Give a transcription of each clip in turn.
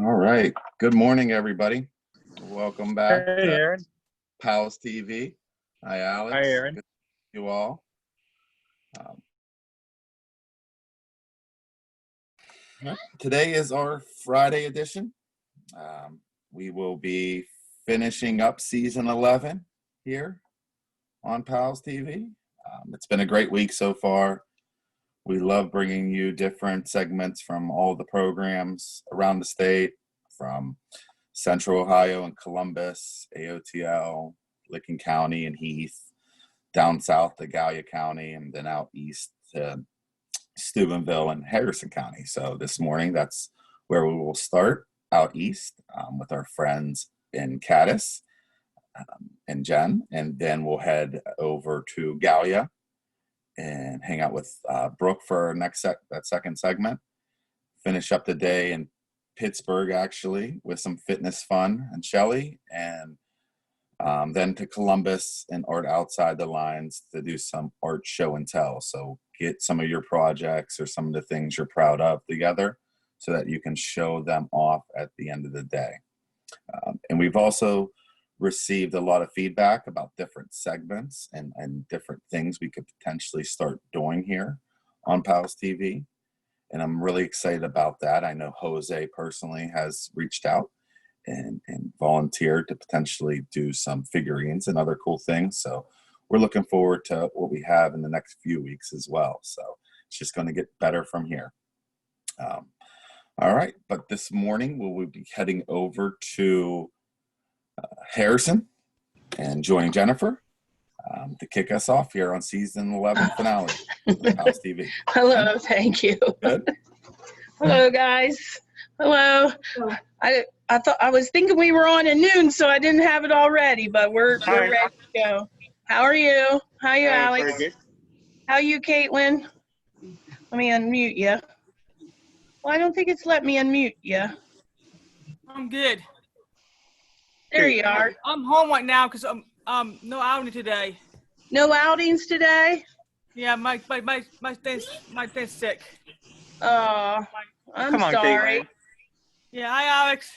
All right. Good morning, everybody. Welcome back Hey, to Aaron. PALS TV. Hi, Alex. Hi, Aaron. Good to see you all. Today is our Friday edition. We will be finishing up season 11 here on PALS TV. It's been a great week so far. We love bringing you different segments from all the programs around the state, from Central Ohio and Columbus, AOTL, Licking County and Heath, down south to Gallia County, and then out east to Steubenville and Harrison County. So this morning, that's where we will start, out east with our friends in Caddis and Jen, and then we'll head over to Gallia and hang out with Brooke for our that second segment. Finish up the day in Pittsburgh, actually, with some fitness fun and Shelley, and then to Columbus and Art Outside the Lines to do some art show and tell. So get some of your projects or some of the things you're proud of together so that you can show them off at the end of the day. And we've also received a lot of feedback about different segments and different things we could potentially start doing here on PALS TV. And I'm really excited about that. I know Jose personally has reached out and volunteered to potentially do some figurines and other cool things. So we're looking forward to what we have in the next few weeks as well. So it's just going to get better from here. All right, but this morning we will be heading over to Harrison and joining Jennifer to kick us off here on season 11 finale of PALS TV. Hello, thank you. Good. Hello, guys. Hello. I thought I was thinking we were on at noon, so I didn't have it already, but we're ready to go. How are you? How are you, Alex? Very good. How are you, Caitlin? Let me unmute you. Well, I don't think it's let me unmute you. I'm good. There you are. I'm home right now because no outing today. No outings today? Yeah, my thing's sick. Oh, I'm Come on, sorry. Caitlin. Yeah, hi Alex.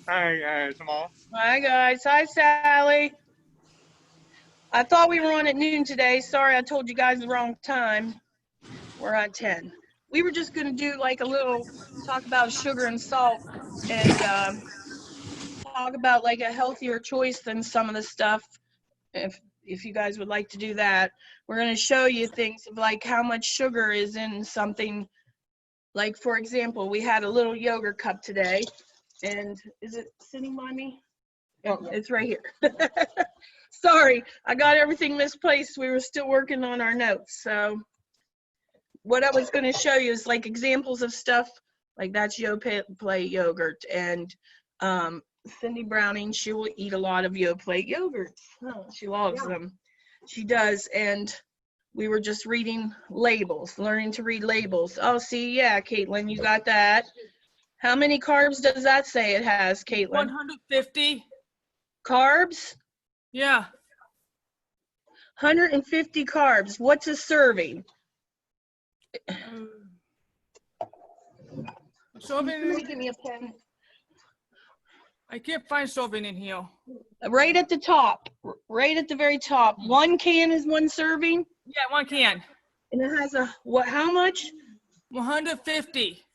Hi, Jamal. Hi, guys. Hi, Sally. I thought we were on at noon today. Sorry, I told you guys the wrong time. We're at 10. We were just going to do like a little talk about sugar and salt and talk about like a healthier choice than some of the stuff. If you guys would like to do that, we're going to show you things of like how much sugar is in something. Like, for example, we had a little yogurt cup today, and is it sitting by me? Oh, it's right here. Sorry, I got everything misplaced. We were still working on our notes. So what I was going to show you is like examples of stuff like that's Yoplait yogurt, and Cindy Browning, she will eat a lot of Yoplait yogurts. Oh, she loves them. She does. And we were just reading labels, learning to read labels. Oh, see, yeah, Caitlin, you got that. How many carbs does that say it has, Caitlin? 150. Carbs? Yeah. 150 carbs. What's a serving? Serving. Give me a pen. I can't find serving in here. Right at the top, right at the very top. 1 can is 1 serving. Yeah, 1 can. And it has a, what, how much? 150.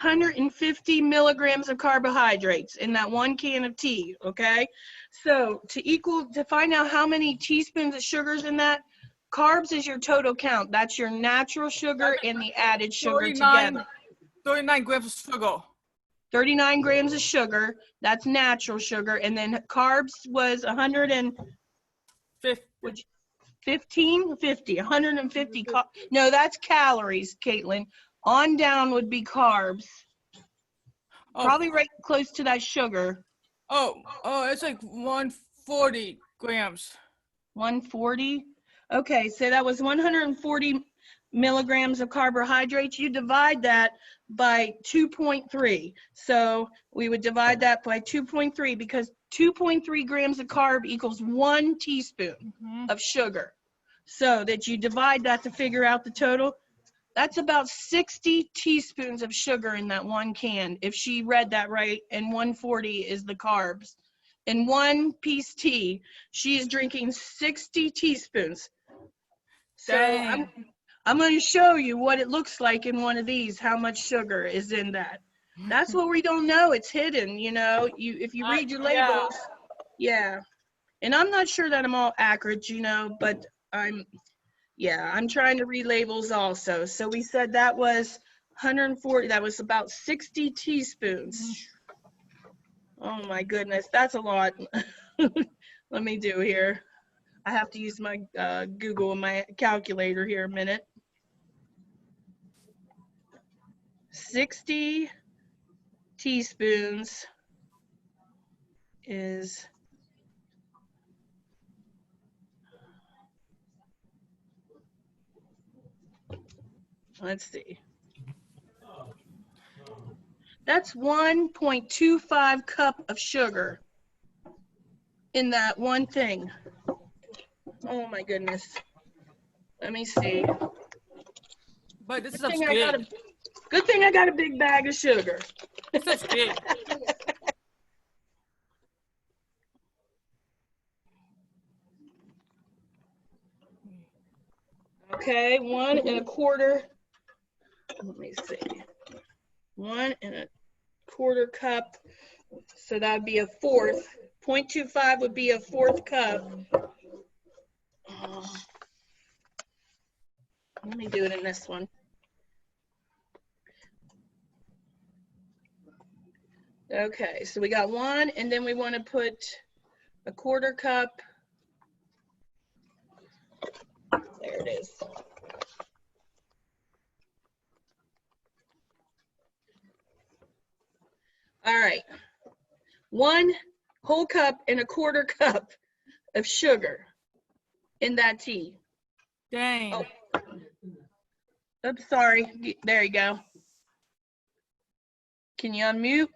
150 milligrams of carbohydrates in that 1 can of tea, okay? So to find out how many teaspoons of sugars in that, carbs is your total count. That's your natural sugar and the added sugar together. 39 grams of sugar. 39 grams of sugar, that's natural sugar, and then carbs was 150. No, that's calories, Caitlin. On down would be carbs. Oh. Probably right close to that sugar. Oh, it's like 140 grams. 140? Okay, so that was 140 milligrams of carbohydrates. You divide that by 2.3. So we would divide that by 2.3 because 2.3 grams of carb equals 1 teaspoon of sugar. So that you divide that to figure out the total. That's about 60 teaspoons of sugar in that one can, if she read that right, and 140 is the carbs. In one piece tea, she is drinking 60 teaspoons. So Dang. I'm going to show you what it looks like in one of these, how much sugar is in that. That's what we don't know. It's hidden, you know. If you read your labels, yeah. And I'm not sure that I'm all accurate, you know, but I'm trying to read labels also. So we said that was 140, that was about 60 teaspoons. Oh my goodness, that's a lot. Let me do here. I have to use my Google and my calculator here a minute. 60 teaspoons is let's see. That's 1.25 cup of sugar in that one thing. Oh my goodness. Let me see. But this Good stuff's thing big. good thing I got a big bag of sugar. This stuff's big. Okay, 1.25. Let me see. 1.25 cup. So that'd be a fourth. 0.25 would be a fourth cup. Let me do it in this one. Okay, so we got one, and then we want to put a quarter cup. There it is. All right. 1 whole cup and a quarter cup of sugar in that tea. Dang. Oh. Oops, sorry. There you go. Can you unmute?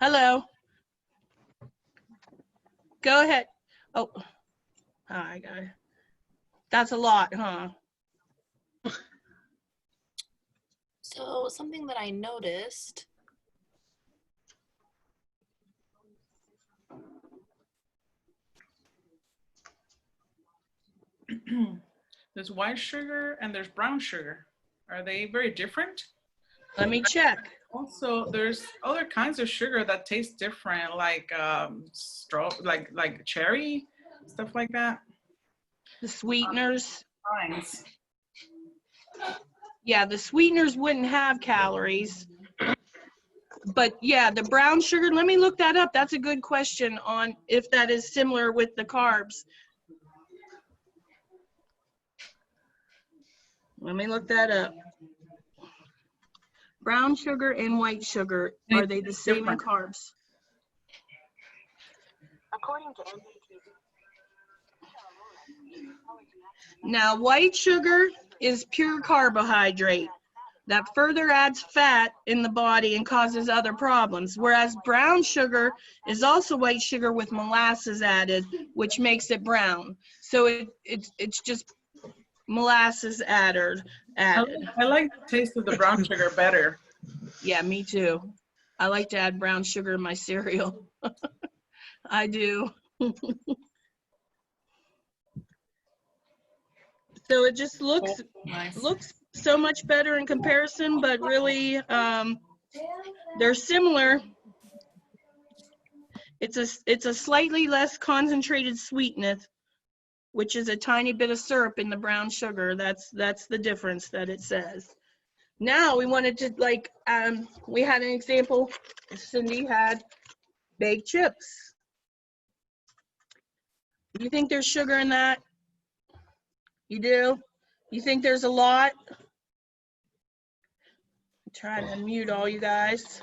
Hello. Go ahead. Oh, I got it. That's a lot, huh? So something that I noticed. There's white sugar and there's brown sugar. Are they very different? Let me check. Also, there's other kinds of sugar that taste different, like like cherry, stuff like that. The sweeteners. Kinds. Yeah, the sweeteners wouldn't have calories. But yeah, the brown sugar, let me look that up. That's a good question on if that is similar with the carbs. Let me look that up. Brown sugar and white sugar, are they the same in carbs? According to Now, white sugar is pure carbohydrate that further adds fat in the body and causes other problems, whereas brown sugar is also white sugar with molasses added, which makes it brown. So it's just molasses added. I like the taste of the brown sugar better. Yeah, me too. I like to add brown sugar in my cereal. I do. So it just looks Nice. so much better in comparison, but really they're similar. It's a slightly less concentrated sweetness, which is a tiny bit of syrup in the brown sugar. That's the difference that it says. Now we wanted to, like, we had an example. Cindy had baked chips. Do you think there's sugar in that? You do? You think there's a lot? I'm trying to mute all you guys.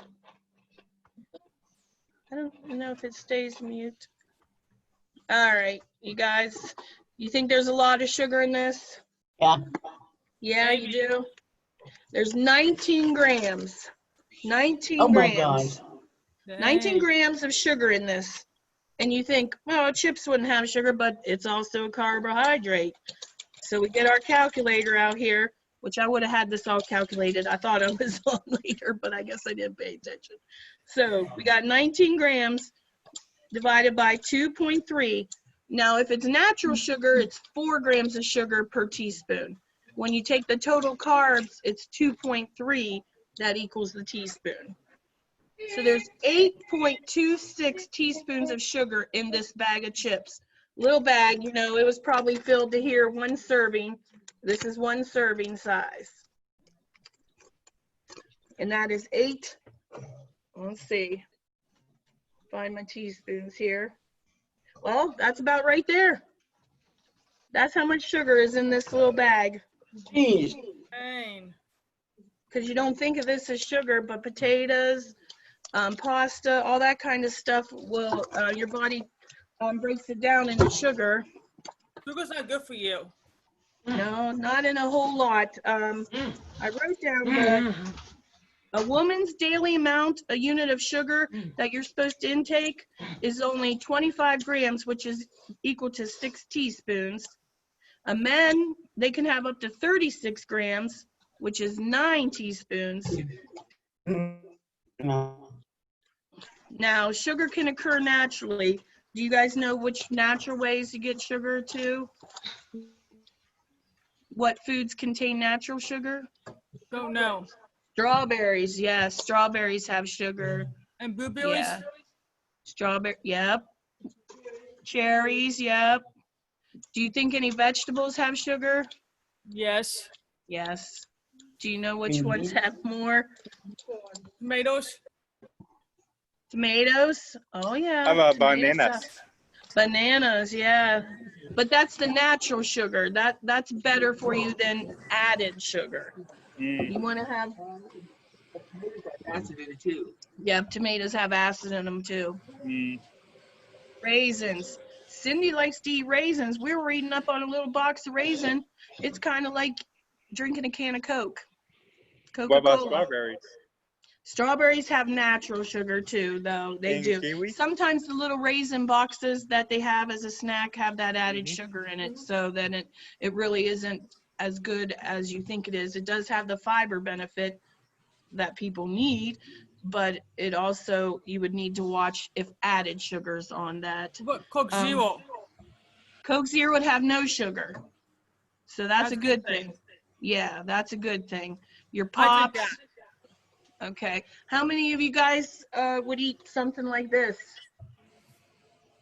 I don't know if it stays mute. All right, you guys, you think there's a lot of sugar in this? Yeah. Yeah, you do? There's 19 grams. 19 Oh my grams. God. 19 grams of sugar in this. And you think, well, chips wouldn't have sugar, but it's also a carbohydrate. So we get our calculator out here. which I would have had this all calculated. I thought I was on later, but I guess I didn't pay attention. So we got 19 grams divided by 2.3. Now, if it's natural sugar, it's 4 grams of sugar per teaspoon. When you take the total carbs, it's 2.3 that equals the teaspoon. So there's 8.26 teaspoons of sugar in this bag of chips. Little bag, you know, it was probably filled to here, 1 serving. This is 1 serving size. And that is 8. Let's see. Find my teaspoons here. Well, that's about right there. That's how much sugar is in this little bag. Jeez. Dang. Because you don't think of this as sugar, but potatoes, pasta, all that kind of stuff will, your body breaks it down into sugar. Sugar's not good for you. No, not in a whole lot. I wrote down that a woman's daily amount, a unit of sugar that you're supposed to intake is only 25 grams, which is equal to 6 teaspoons. A man, they can have up to 36 grams, which is 9 teaspoons. Now, sugar can occur naturally. Do you guys know which natural ways to get sugar too? What foods contain natural sugar? Don't know. Strawberries, yes. Strawberries have sugar. And blueberries? Yeah. Strawberry, yep. Cherries, yep. Do you think any vegetables have sugar? Yes. Yes. Do you know which ones have more? Tomatoes? Tomatoes? Oh, yeah. How about Tomatoes bananas? have- Bananas, yeah. But that's the natural sugar. That's better for you than added sugar. You want to have, Acid in it too. yeah, tomatoes have acid in them too. Mm. Raisins. Cindy likes to eat raisins. We were reading up on a little box of raisin. It's kind of like drinking a can of Coke. What about Coca-Cola. strawberries? Strawberries have natural sugar too, though. They And do. kiwi? Sometimes the little raisin boxes that they have as a snack have that added sugar in it, so then it really isn't as good as you think it is. It does have the fiber benefit that people need, but it also, you would need to watch if added sugars on that. What? Coke Zero. Coke Zero would have no sugar, so that's a good thing. thing. Yeah, that's a good thing. Your I drink pops. Okay. How many of you guys would eat something like this?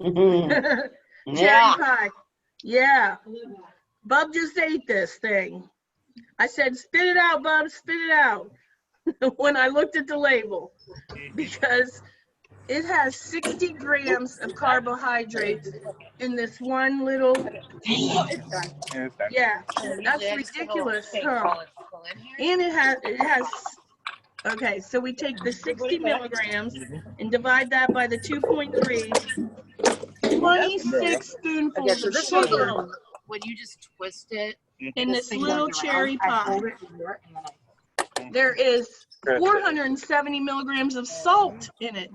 Cherry Yeah. pie. Yeah. Bub just ate this thing. I said, spit it out, Bub, spit it out. When I looked at the label, because it has 60 grams of carbohydrates in this one little, yeah, that's ridiculous, huh? And it has, okay, so we take the 60 milligrams and divide that by the 2.3, 26 spoonfuls of sugar When you just twist it, in this little cherry pie. There is 470 milligrams of salt in it.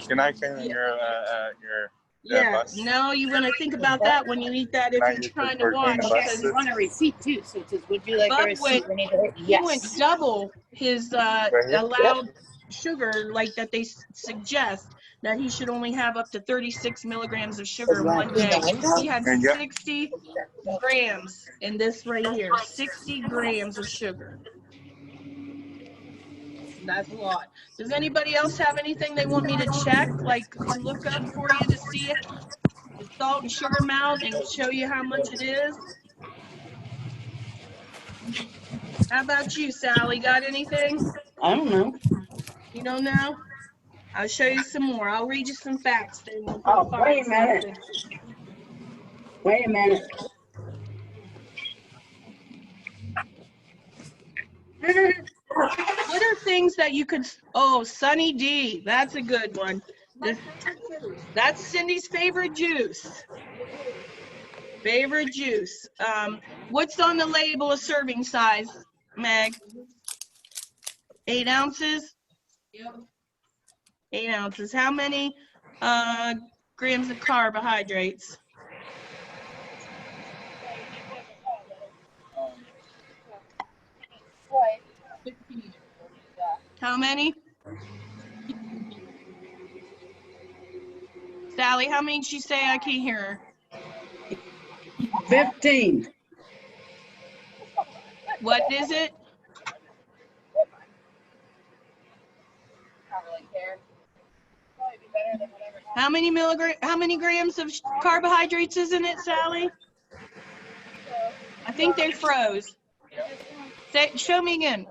Can I clean your Yeah, bus? no, you want to think about that when you eat that if you're trying to watch. Because on a receipt too, so it says, would you like Bub a receipt? went- We need to hit he went yes. double his here? allowed sugar, like that they suggest that he should only have up to 36 milligrams of sugar in one day. He had And yeah. 60 grams in this right here, 60 grams of sugar. That's a lot. Does anybody else have anything they want me to check, like to look up for you to see it? The salt and sugar amount and show you how much it is? How about you, Sally? Got anything? I don't know. You don't know? I'll show you some more. I'll read you some facts. Then we'll Oh, find wait a minute. something. Wait a minute. What are things that you could, oh, Sunny D, that's a good one. That's Cindy's favorite juice. Favorite juice. What's on the label of serving size, Meg? 8 ounces? Yep. 8 ounces. How many grams of carbohydrates? How many? Sally, how many did she say? I can't hear her. 15. What is it? How many grams of carbohydrates is in it, Sally? I think they froze. Show me again.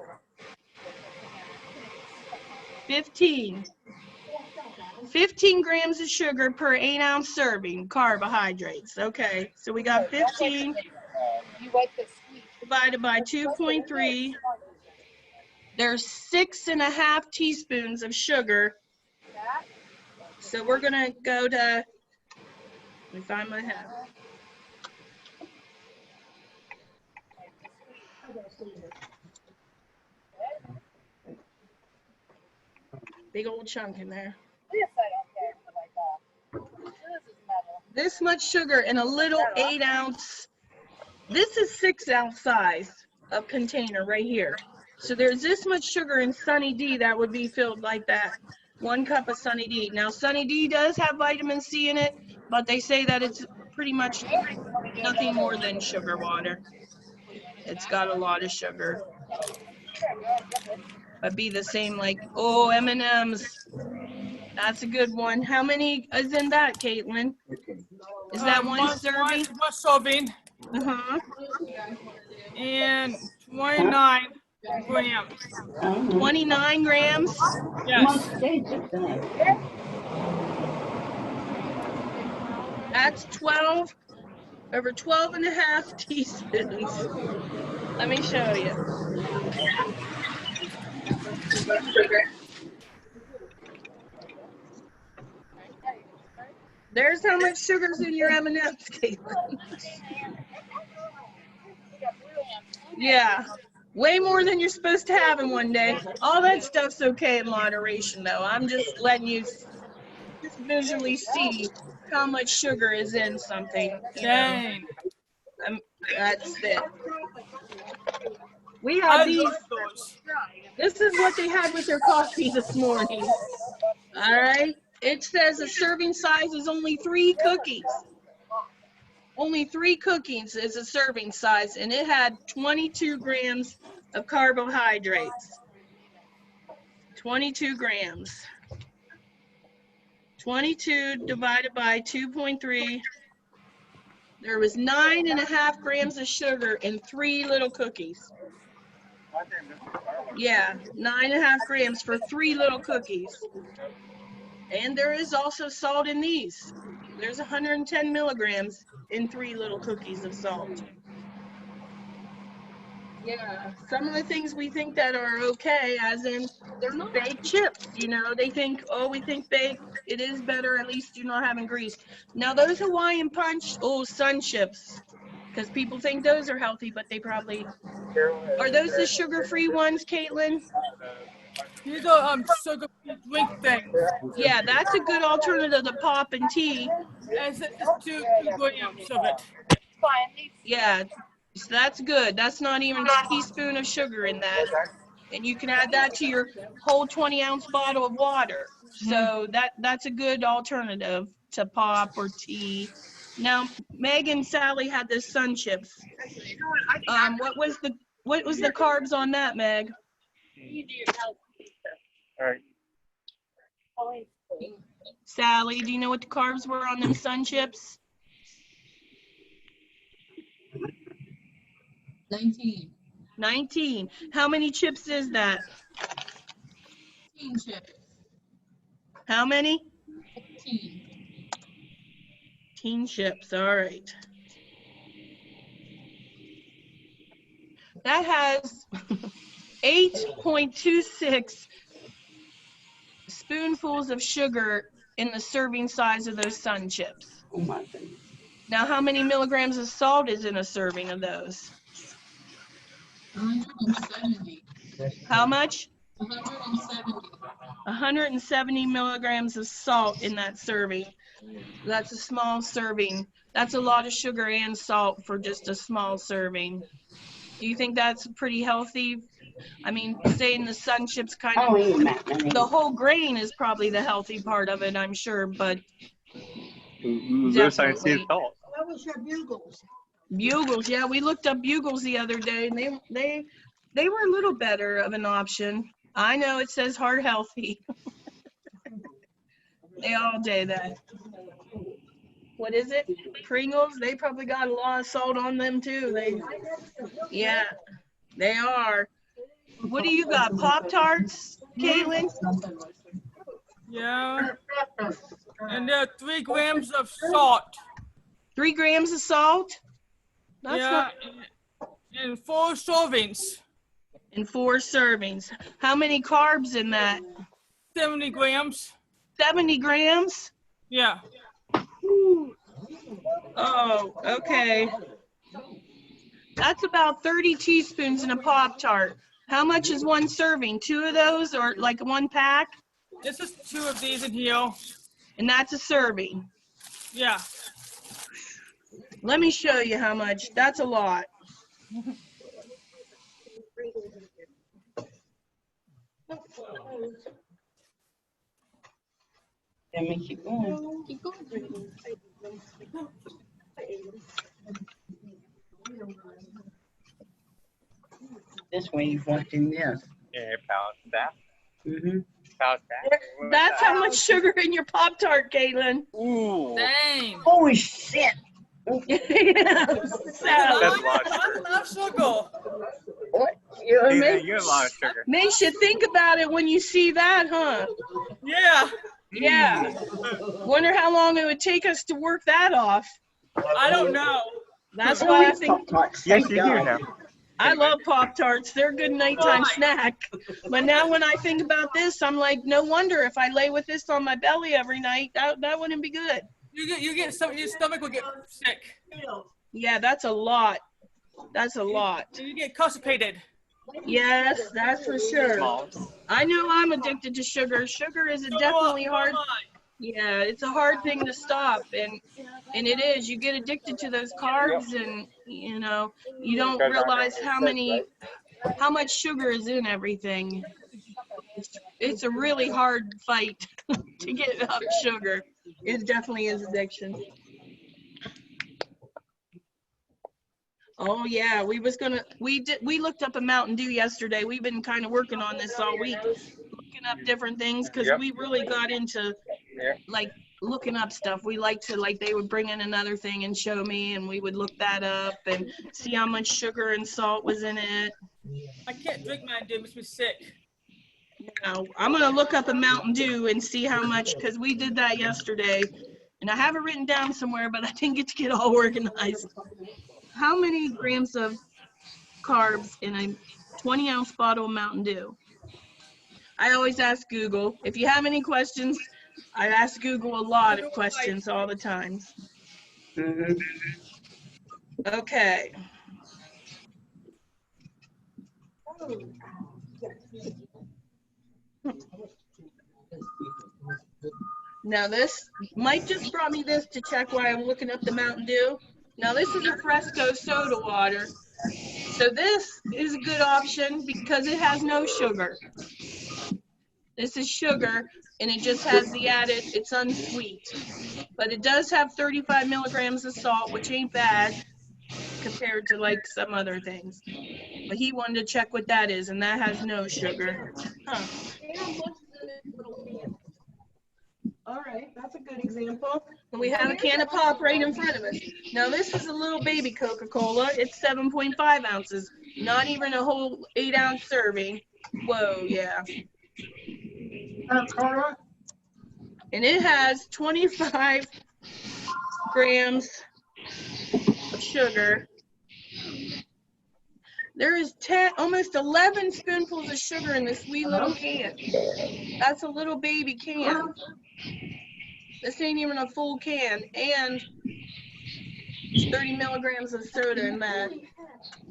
15. 15 grams of sugar per 8-ounce serving, carbohydrates. Okay, so we got 15 divided by 2.3. There's 6.5 teaspoons of sugar. So we're gonna go to, let me find my hat. Big old chunk in there. This much sugar in a little 8-ounce. This is 6-ounce size of container right here. So there's this much sugar in Sunny D that would be filled like that. 1 cup of Sunny D. Now Sunny D does have vitamin C in it, but they say that it's pretty much nothing more than sugar water. It's got a lot of sugar. But be the same like, oh, M&Ms. That's a good one. How many is in that, Caitlin? Is that one serving? One serving Uh-huh. and 29 grams. 29 grams? Yes. That's 12, over 12.5 teaspoons. Let me show you. There's how much sugar's in your M&Ms, Caitlin. Yeah, way more than you're supposed to have in one day. All that stuff's okay in moderation, though. I'm just letting you just visually see how much sugar is in something. You know, Dang. that's it. We have these. This is what they had with their coffee this morning. All right. It says a serving size is only 3 cookies. Only 3 cookies is a serving size, and it had 22 grams of carbohydrates. 22 grams. 22 divided by 2.3. There was 9.5 grams of sugar in 3 little cookies. Yeah, 9.5 grams for 3 little cookies. And there is also salt in these. There's 110 milligrams in 3 little cookies of salt. Yeah, some of the things we think that are okay, as in they're not baked chips, you know, they think, oh, we think baked, it is better, at least you're not having grease. Now those Hawaiian Punch, oh, sun chips, because people think those are healthy, but they probably, are those the sugar-free ones, Caitlin? These are sugar-free drink things. Yeah, that's a good alternative to pop and tea. And it's 2 grams of it. Yeah, so that's good. That's not even a teaspoon of sugar in that. And you can add that to your whole 20-ounce bottle of water. So that's a good alternative to pop or tea. Now, Meg and Sally had this sun chips. What was the carbs on that, Meg? All right. Sally, do you know what the carbs were on them sun chips? 19. How many chips is that? 15 chips. How many? 15. 15 chips, all right. That has 8.26 spoonfuls of sugar in the serving size of those sun chips. Oh my goodness. Now, how many milligrams of salt is in a serving of those? 170. How much? 170. 170 milligrams of salt in that serving. That's a small serving. That's a lot of sugar and salt for just a small serving. Do you think that's pretty healthy? I mean, saying the sun chips kind Oh, of, ain't Mountain. the whole grain is probably the healthy part of it, I'm sure, but Those I see definitely. salt. What was your bugles? Bugles, yeah, we looked up bugles the other day, and they were a little better of an option. I know it says heart healthy. They all say that. What is it? Pringles, they probably got a lot of salt on them too. Yeah, they are. What do you got? Pop-Tarts, Caitlin? Yeah. And there are 3 grams of salt. 3 grams of salt? That's Yeah. not. And 4 servings. In 4 servings. How many carbs in that? 70 grams. 70 grams? Yeah. Oh, okay. That's about 30 teaspoons in a Pop-Tart. How much is 1 serving? 2 of those or like 1 pack? This is 2 of these in here. And that's a serving. Yeah. Let me show you how much. That's a lot. Let me keep going. Keep going. This way you've walked in this. Yeah, PALS staff. Mm-hmm. PALS staff. That's how much sugar in your Pop-Tart, Caitlin. Ooh. Dang. Holy shit. Yeah. That's a lot of That's sugar. enough sugar. What? You Hey, mean? you have a lot of sugar. Makes you think about it when you see that, huh? Yeah. Yeah. Wonder how long it would take us to work that off. I don't know. That's why I think Pop-Tarts. Yes, Thank you do God. now. I love Pop-Tarts. They're a good nighttime snack. But now when I think about this, I'm like, no wonder if I lay with this on my belly every night, that wouldn't be good. You get some, your stomach will get sick. Yeah, that's a lot. That's a lot. You get constipated. Yes, that's for sure. Small. I know I'm addicted to sugar. Sugar is a definitely hard. Yeah, it's a hard thing to stop, and it is. You get addicted to those carbs, and you know you don't realize how much sugar is in everything. It's a really hard fight to get up sugar. It definitely is addiction. Oh yeah, we looked up a Mountain Dew yesterday. We've been kind of working on this all week, looking up different things because Yep. we really got into like looking up stuff. We like to they would bring in another thing and show me, and we would look that up and see how much sugar and salt was in it. I can't drink Mountain Dew, it makes me sick. Now, I'm gonna look up a Mountain Dew and see how much, because we did that yesterday, and I have it written down somewhere, but I didn't get to get all organized. How many grams of carbs in a 20-ounce bottle of Mountain Dew? I always ask Google. If you have any questions, I ask Google a lot of questions all the time. Mm-hmm. Okay. Now this, Mike just brought me this to check why I'm looking up the Mountain Dew. Now this is a Fresco soda water. So this is a good option because it has no sugar. This is sugar and it just has the added, it's unsweet. But it does have 35 milligrams of salt, which ain't bad compared to like some other things. But he wanted to check what that is, and that has no sugar. Huh. All right, that's a good example. And we have a can of pop right in front of us. Now this is a little baby Coca-Cola. It's 7.5 ounces, not even a whole 8-ounce serving. Whoa, yeah. And it has 25 grams of sugar. There is almost 11 spoonfuls of sugar in this wee little can. That's a little baby can. This ain't even a full can, and 30 milligrams of soda in that.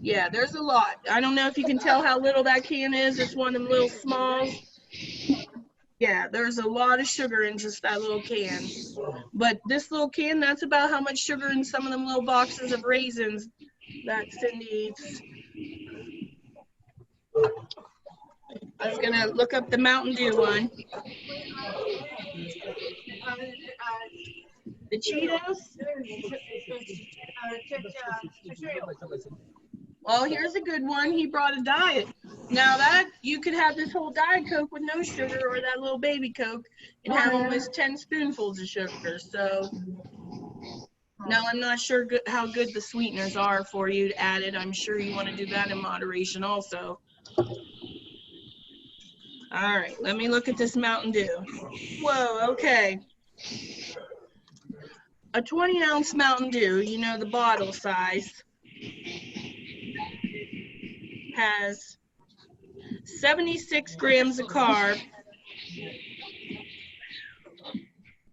Yeah, there's a lot. I don't know if you can tell how little that can is. It's one of them little smalls. Yeah, there's a lot of sugar in just that little can. But this little can, that's about how much sugar in some of them little boxes of raisins that Cindy eats. I was gonna look up the Mountain Dew one. The Cheetos? Well, here's a good one. He brought a diet. Now that you could have this whole Diet Coke with no sugar, or that little baby Coke and have almost 10 spoonfuls of sugar. So now I'm not sure how good the sweeteners are for you to add it. I'm sure you want to do that in moderation also. All right, let me look at this Mountain Dew. Whoa, okay. A 20-ounce Mountain Dew, you know, the bottle size, has 76 grams of carb,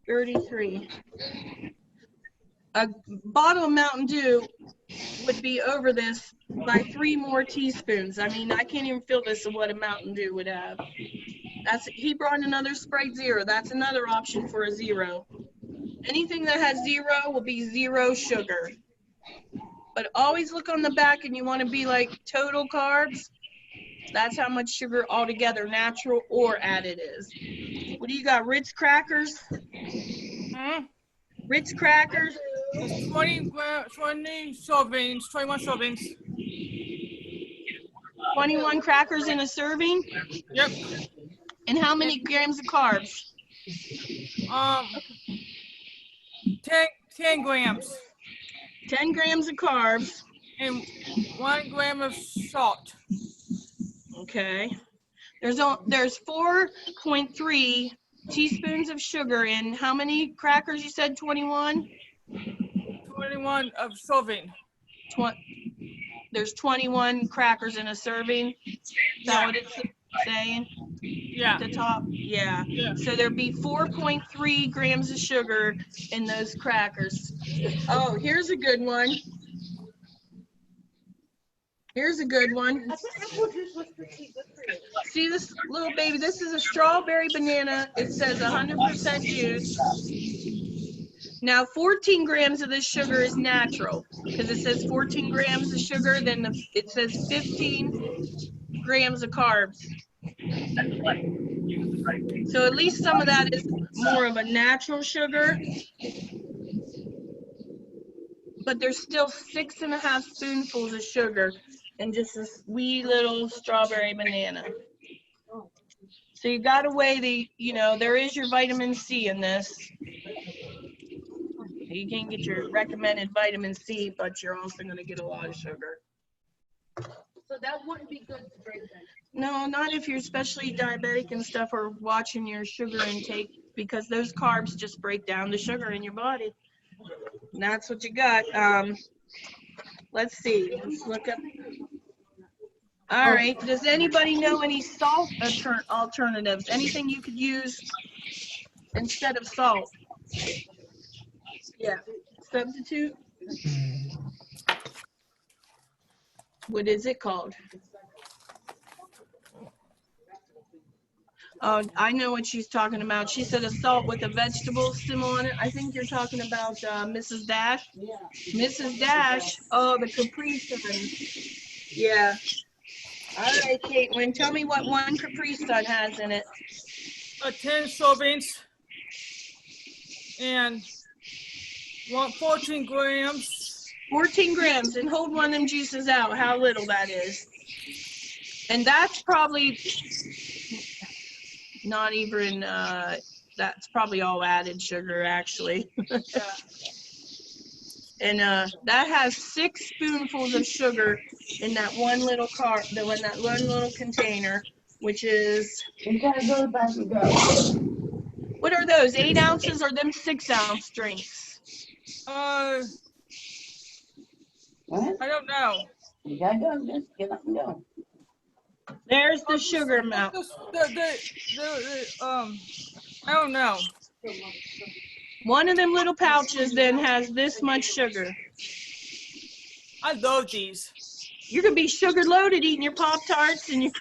33. A bottle of Mountain Dew would be over this by 3 more teaspoons. I mean, I can't even feel this of what a Mountain Dew would have. He brought another Sprite Zero. That's another option for a zero. Anything that has zero will be 0 sugar. But always look on the back, and you want to be like total carbs. That's how much sugar altogether, natural or added, is. What do you got? Ritz crackers? Ritz crackers? It's 20 servings, 21 servings. 21 crackers in a serving? Yep. And how many grams of carbs? 10 grams 10 grams of carbs. and 1 gram of salt. Okay. There's 4.3 teaspoons of sugar in how many crackers? You said 21? 21 of serving. There's 21 crackers in a serving. Is that what it's saying? Yeah. At the top? Yeah. So there'd be 4.3 grams of sugar in those crackers. Oh, here's a good one. Here's a good one. See this little baby? This is a strawberry banana. It says 100% juice. Now, 14 grams of this sugar is natural, because it says 14 grams of sugar, then it says 15 grams of carbs. So at least some of that is more of a natural sugar. But there's still 6.5 spoonfuls of sugar in just this wee little strawberry banana. So you got to weigh there is your vitamin C in this. You can get your recommended vitamin C, but you're also going to get a lot of sugar. So that wouldn't be good to drink then? No, not if you're especially diabetic and stuff, or watching your sugar intake, because those carbs just break down the sugar in your body. And that's what you got. Let's see. Let's look up. All right. Does anybody know any salt alternatives? Anything you could use instead of salt? Yeah. Substitute? What is it called? Oh, I know what she's talking about. She said a salt with a vegetable symbol on it. I think you're talking about Mrs. Dash. Yeah. Mrs. Dash. Oh, the Capri Sun. Yeah. All right, Caitlin. Tell me what one Capri Sun has in it. 10 servings and 14 grams. 14 grams. And hold one of them juices out, how little that is. And that's probably not even, that's probably all added sugar, actually. And that has 6 spoonfuls of sugar in that one little that one little container, which is. You gotta go back and go. What are those? 8 ounces or them 6-ounce drinks? What? I don't know. You gotta go, just get up and go. There's the sugar amount. I don't know. One of them little pouches then has this much sugar. I love these. You're gonna be sugar loaded eating your Pop-Tarts, and you.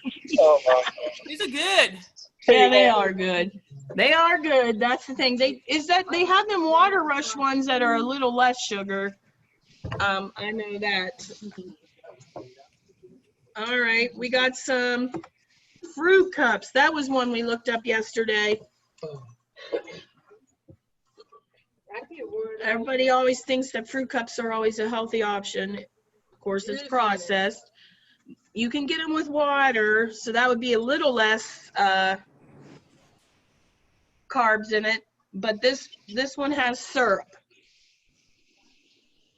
These are good. Yeah, they are good. They are good. That's the thing. They have them Water Rush ones that are a little less sugar. I know that. All right, we got some fruit cups. That was one we looked up yesterday. Everybody always thinks that fruit cups are always a healthy option. Of course, it's processed. You can get them with water, so that would be a little less carbs in it. But this one has syrup.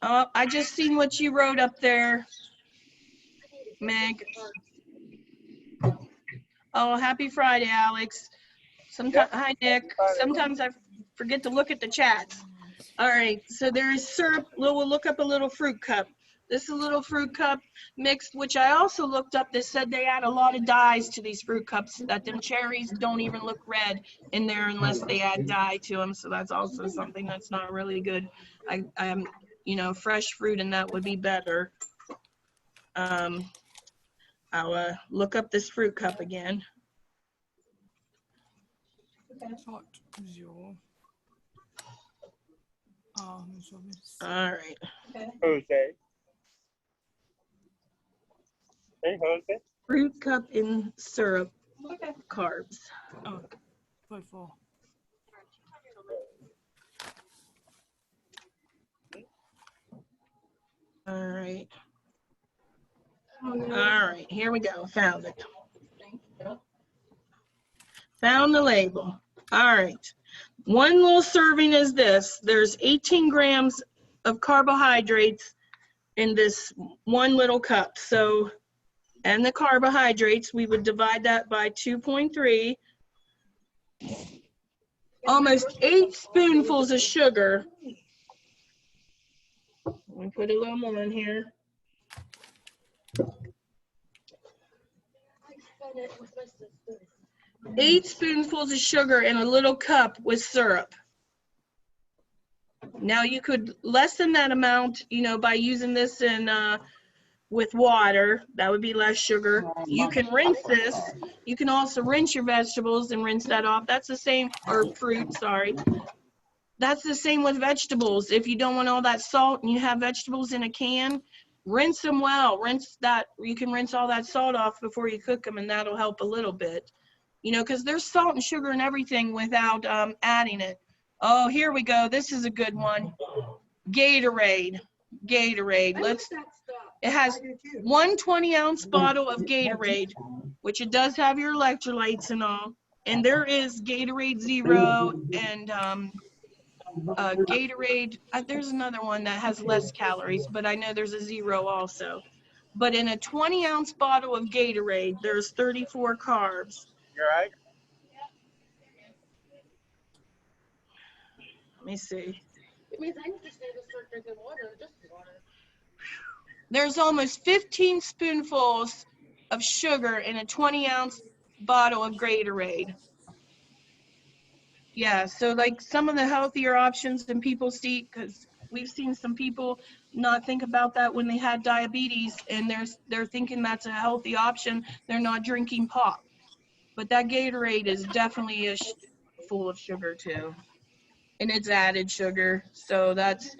I just seen what you wrote up there, Meg. Oh, happy Friday, Alex. Sometimes, hi, Nick. Sometimes I forget to look at the chats. All right, so there is syrup. We'll look up a little fruit cup. This is a little fruit cup mixed, which I also looked up. They said they add a lot of dyes to these fruit cups, that them cherries don't even look red in there unless they add dye to them. So that's also something that's not really good. I am, you know, fresh fruit and that would be better. I'll look up this fruit cup again. Salt, 0. All right. Jose. Hey, Jose. Fruit cup in syrup, carbs. Oh, 44. All right. All right, here we go. Found it. Found the label. All right. One little serving is this. There's 18 grams of carbohydrates in this one little cup. So, and the carbohydrates, we would divide that by 2.3. Almost 8 spoonfuls of sugar. Let me put a little more in here. 8 spoonfuls of sugar in a little cup with syrup. Now you could lessen that amount, you know, by using this in with water. That would be less sugar. You can rinse this. You can also rinse your vegetables and rinse that off. That's the same, or fruit, sorry. That's the same with vegetables. If you don't want all that salt and you have vegetables in a can, rinse them well. Rinse that. You can rinse all that salt off before you cook them, and that'll help a little bit. You know, because there's salt and sugar and everything without adding it. Oh, here we go. This is a good one. Gatorade. Gatorade. It has 1 20-ounce bottle of Gatorade, which it does have your electrolytes and all. And there is Gatorade Zero and Gatorade. There's another one that has less calories, but I know there's a Zero also. But in a 20-ounce bottle of Gatorade, there's 34 carbs. You're right. Let me see. It means I just need to start drinking water, just water. There's almost 15 spoonfuls of sugar in a 20-ounce bottle of Gatorade. Yeah, so like some of the healthier options than people see, because we've seen some people not think about that when they had diabetes, and they're thinking that's a healthy option. They're not drinking pop. But that Gatorade is definitely full of sugar too. And it's added sugar. So that's,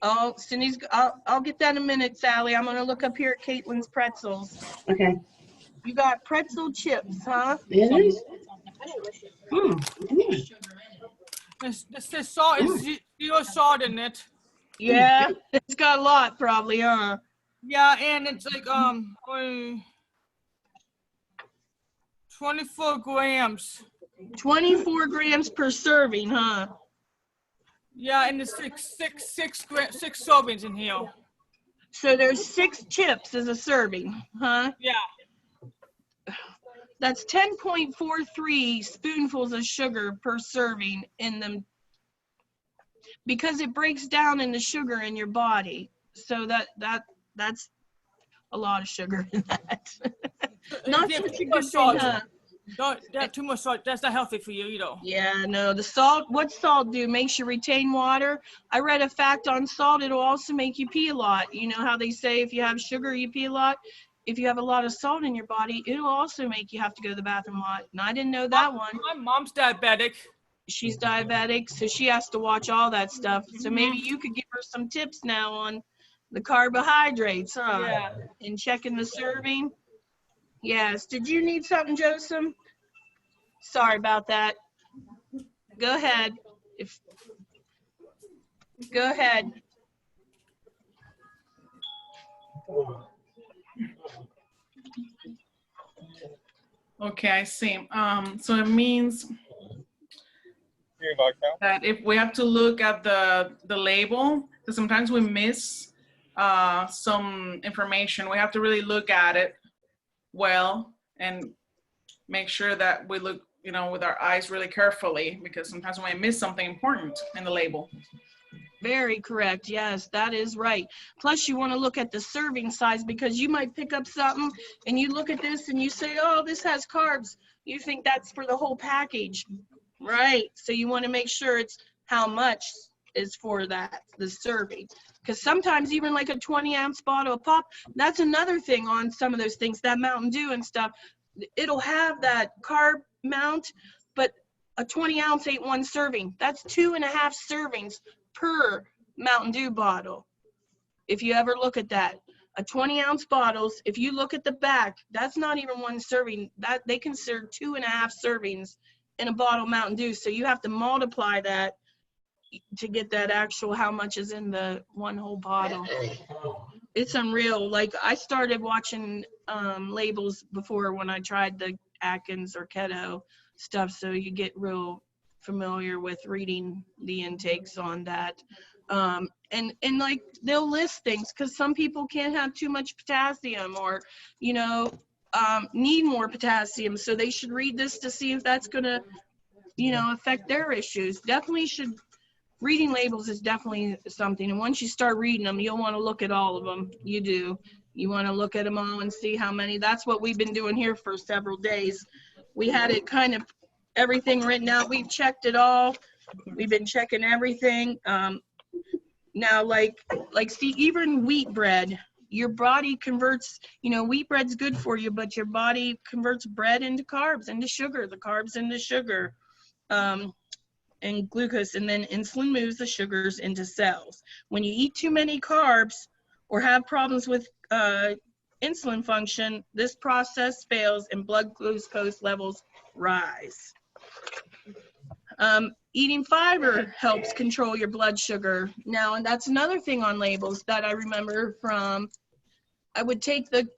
oh, Cindy's, I'll get that in a minute, Sally. I'm going to look up here at Caitlin's pretzels. Okay. You got pretzel chips, huh? It is? The salt is 0 salt in it. Yeah, it's got a lot probably, huh? Yeah, and it's like 24 grams. 24 grams per serving, huh? Yeah, and it's six servings in here. So there's 6 chips as a serving, huh? Yeah. That's 10.43 spoonfuls of sugar per serving in them, because it breaks down into sugar in your body. So that's a lot of sugar in that. Not Yeah, such a too good much thing, salt. huh? Don't too much salt. That's not healthy for you, you know. Yeah, no, the salt, what's salt do? Makes you retain water. I read a fact on salt, it'll also make you pee a lot. You know how they say if you have sugar, you pee a lot? If you have a lot of salt in your body, it'll also make you have to go to the bathroom a lot. And I didn't know that one. My mom's diabetic. She's diabetic, so she has to watch all that stuff. So maybe you could give her some tips now on the carbohydrates, huh? Yeah. And checking the serving. Yes. Did you need something, Joseph? Sorry about that. Go ahead. Go ahead. Okay, I see. So it means Here, Marco. that if we have to look at the label, because sometimes we miss some information, we have to really look at it well and make sure that we look, you know, with our eyes really carefully, because sometimes we might miss something important in the label. Very correct. Yes, that is right. Plus, you want to look at the serving size, because you might pick up something and you look at this and you say, oh, this has carbs. You think that's for the whole package, right? So you want to make sure it's how much is for that, the serving. Because sometimes even like a 20-ounce bottle of pop, that's another thing on some of those things, that Mountain Dew and stuff, it'll have that carb amount, but a 20-ounce ain't one serving. That's 2.5 servings per Mountain Dew bottle. If you ever look at that, a 20-ounce bottles, if you look at the back, that's not even one serving. That they consider 2.5 servings in a bottle of Mountain Dew. So you have to multiply that to get that actual how much is in the one whole bottle. It's unreal. Like, I started watching labels before when I tried the Atkins or keto stuff, so you get real familiar with reading the intakes on that. And like, they'll list things, because some people can't have too much potassium, or, you know, need more potassium, so they should read this to see if that's gonna, you know, affect their issues. Definitely should. Reading labels is definitely something, and once you start reading them, you'll want to look at all of them. You do. You want to look at them all and see how many. That's what we've been doing here for several days. We had it kind of everything written out. We've checked it all. We've been checking everything. Now, like see, even wheat bread, your body converts, you know, wheat bread's good for you, but your body converts bread into carbs, into sugar, the carbs into sugar. And glucose, and then insulin moves the sugars into cells. When you eat too many carbs or have problems with insulin function, this process fails and blood glucose levels rise. Eating fiber helps control your blood sugar. Now, and that's another thing on labels that I remember from, I would take the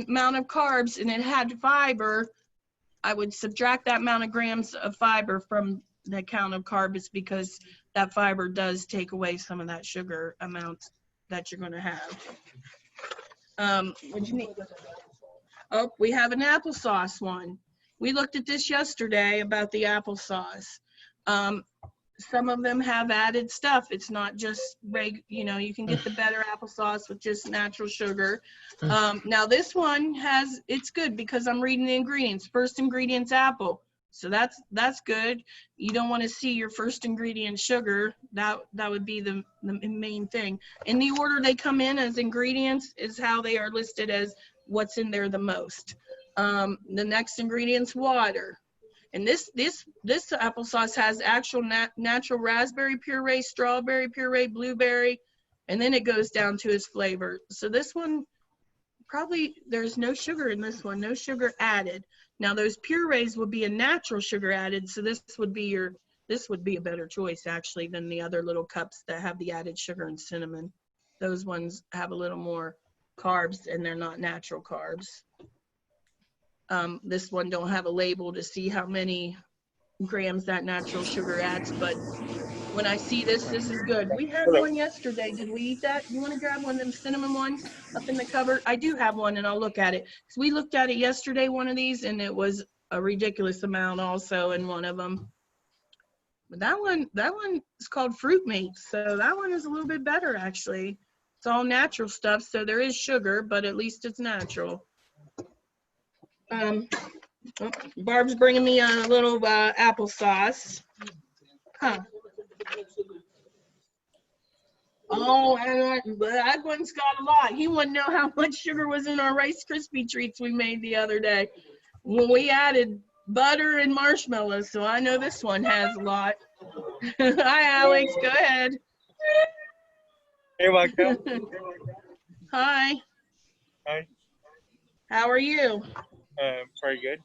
amount of carbs and it had fiber, I would subtract that amount of grams of fiber from the count of carbs, because that fiber does take away some of that sugar amount that you're going to have. What you need? Oh, we have an applesauce one. We looked at this yesterday about the applesauce. Some of them have added stuff. It's not just you know, you can get the better applesauce with just natural sugar. Now this one has, it's good because I'm reading the ingredients. First ingredient's apple. So that's good. You don't want to see your first ingredient sugar. That would be the main thing. In the order they come in as ingredients is how they are listed as what's in there the most. The next ingredient's water. And this applesauce has actual natural raspberry puree, strawberry puree, blueberry, and then it goes down to its flavor. So this one, probably there's no sugar in this one, no sugar added. Now those purees would be a natural sugar added, so this would be a better choice actually than the other little cups that have the added sugar and cinnamon. Those ones have a little more carbs and they're not natural carbs. This one don't have a label to see how many grams that natural sugar adds, but when I see this is good. We had one yesterday. Did we eat that? You want to grab one of them cinnamon ones up in the cupboard? I do have one and I'll look at it. So we looked at it yesterday, one of these, and it was a ridiculous amount also in one of them. But that one is called Fruit Mates. So that one is a little bit better actually. It's all natural stuff. So there is sugar, but at least it's natural. Barb's bringing me a little applesauce. Huh. Oh, that one's got a lot. He wouldn't know how much sugar was in our Rice Krispie treats we made the other day. When we added butter and marshmallows, so I know this one has a lot. Hi, Alex. Go ahead. Hey, Marco. Hi. Hi. How are you? Very good.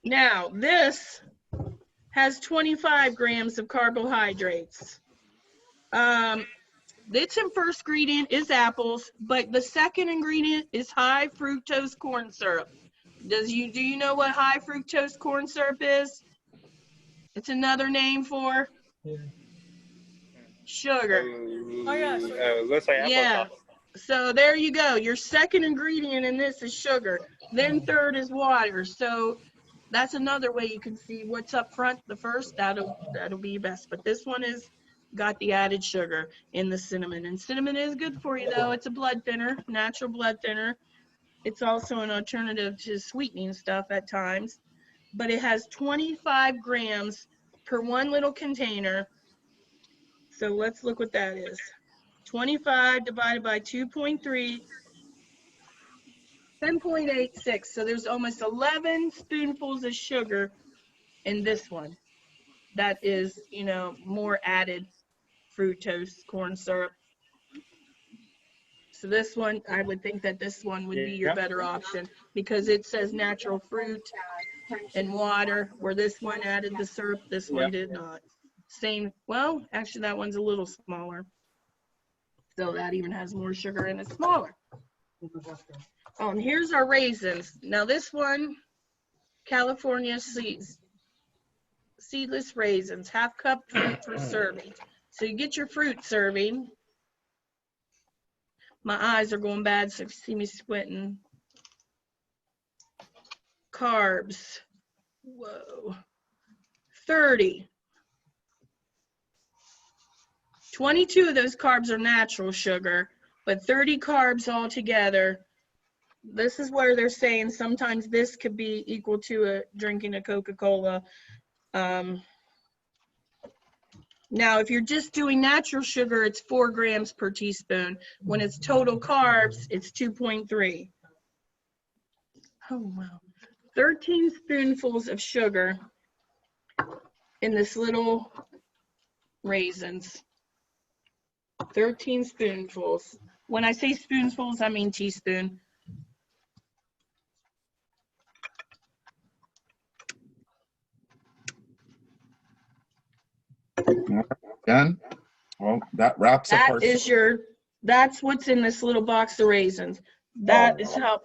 Now, this has 25 grams of carbohydrates. Its first ingredient is apples, but the second ingredient is high fructose corn syrup. Do you know what high fructose corn syrup is? It's another name for sugar. Oh, yes. Looks like Yeah. applesauce. So there you go. Your second ingredient in this is sugar. Then third is water. So that's another way you can see what's up front. The first, that'll be best. But this one is got the added sugar in the cinnamon. And cinnamon is good for you though. It's a blood thinner, natural blood thinner. It's also an alternative to sweetening stuff at times. But it has 25 grams per one little container. So let's look what that is. 25 divided by 2.3, 10.86. So there's almost 11 spoonfuls of sugar in this one. That is, more added fructose corn syrup. So this one, I would think that this one would be your Yeah. better option because it says natural fruit and water, where this one added the syrup, this one did not. Same, well, actually that one's a little smaller. So that even has more sugar and it's smaller. Oh, and here's our raisins. Now this one, California seedless raisins, half cup fruit per serving. So you get your fruit serving. My eyes are going bad, so if you see me squinting. Carbs. Whoa. 30. 22 of those carbs are natural sugar, but 30 carbs altogether. This is where they're saying sometimes this could be equal to drinking a Coca-Cola. Now, if you're just doing natural sugar, it's 4 grams per teaspoon. When it's total carbs, it's 2.3. Oh, wow. 13 spoonfuls of sugar in this little raisins. 13 spoonfuls. When I say spoonfuls, I mean teaspoon. Done. Well, that wraps up our. That's what's in this little box of raisins. That is how,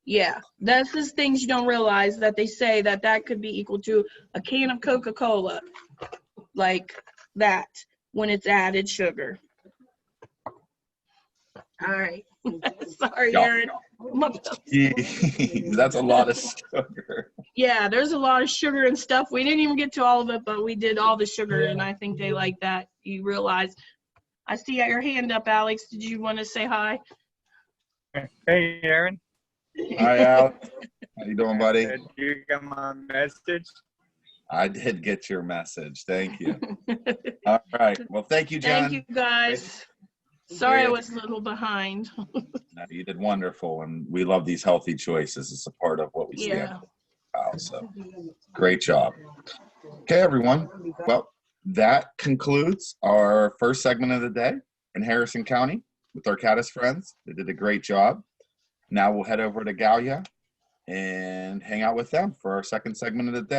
yeah, that's just things you don't realize that they say that could be equal to a can of Coca-Cola, like that, when it's added sugar. All right. Sorry, Yeah. Aaron. That's a lot of sugar. Yeah, there's a lot of sugar and stuff. We didn't even get to all of it, but we did all the sugar, and I think they like that. You realize. I see your hand up, Alex. Did you want to say hi? Hey, Aaron. Hi, Alex. How you doing, buddy? Did you get my message? I did get your message. Thank you. All right. Well, thank you, John. Thank you, guys. Sorry I was a little behind. No, you did wonderful, and we love these healthy choices. It's a part of what we stand Yeah. for. So, great job. Okay, everyone. Well, that concludes our first segment of the day in Harrison County with our Caddis friends. They did a great job. Now we'll head over to Gallia and hang out with them for our second segment of the day.